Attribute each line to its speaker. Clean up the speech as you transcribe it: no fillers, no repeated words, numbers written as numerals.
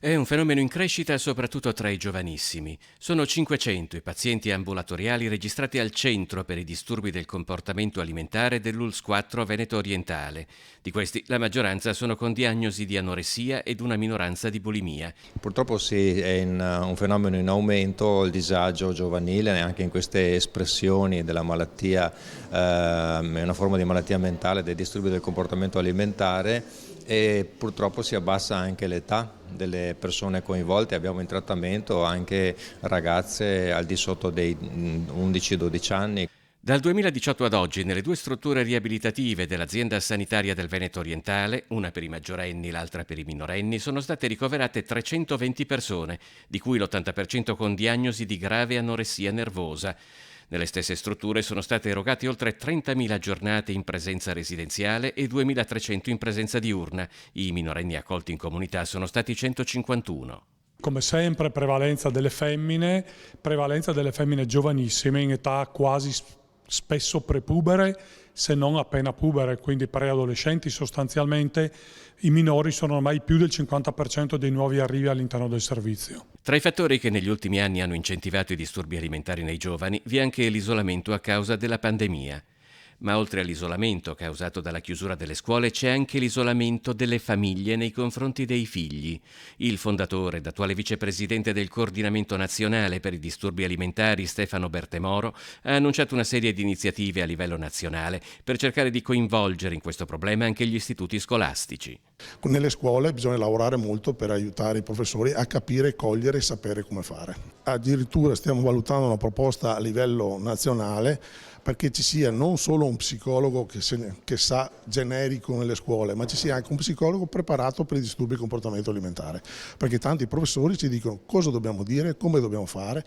Speaker 1: È un fenomeno in crescita soprattutto tra i giovanissimi. Sono 500 i pazienti ambulatoriali registrati al centro per i disturbi del comportamento alimentare dell'ULSS 4 Veneto Orientale. Di questi la maggioranza sono con diagnosi di anoressia ed una minoranza di bulimia.
Speaker 2: Purtroppo sì, è un fenomeno in aumento il disagio giovanile, anche in queste espressioni della malattia, è una forma di malattia mentale, dei disturbi del comportamento alimentare, e purtroppo si abbassa anche l'età delle persone coinvolte. Abbiamo in trattamento anche ragazze al di sotto dei 11-12 anni.
Speaker 1: Dal 2018 ad oggi, nelle due strutture riabilitative dell'azienda sanitaria del Veneto Orientale, una per i maggiorenni, l'altra per i minorenni, sono state ricoverate 320 persone, di cui l'80% con diagnosi di grave anoressia nervosa. Nelle stesse strutture sono state erogate oltre 30.000 giornate in presenza residenziale e 2.300 in presenza diurna. I minorenni accolti in comunità sono stati 151.
Speaker 3: Come sempre prevalenza delle femmine giovanissime in età quasi spesso prepubere, se non appena pubere, quindi preadolescenti sostanzialmente. I minori sono ormai più del 50% dei nuovi arrivi all'interno del servizio.
Speaker 1: Tra i fattori che negli ultimi anni hanno incentivato i disturbi alimentari nei giovani vi è anche l'isolamento a causa della pandemia. Ma oltre all'isolamento causato dalla chiusura delle scuole c'è anche l'isolamento delle famiglie nei confronti dei figli. Il fondatore ed attuale vicepresidente del Coordinamento Nazionale per i Disturbi Alimentari, Stefano Bertemoro, ha annunciato una serie di iniziative a livello nazionale per cercare di coinvolgere in questo problema anche gli istituti scolastici.
Speaker 4: Nelle scuole bisogna lavorare molto per aiutare i professori a capire, cogliere e sapere come fare. Addirittura stiamo valutando una proposta a livello nazionale perché ci sia non solo un psicologo che sa generico nelle scuole, ma ci sia anche un psicologo preparato per i disturbi di comportamento alimentare, perché tanti professori ci dicono cosa dobbiamo dire, come dobbiamo fare.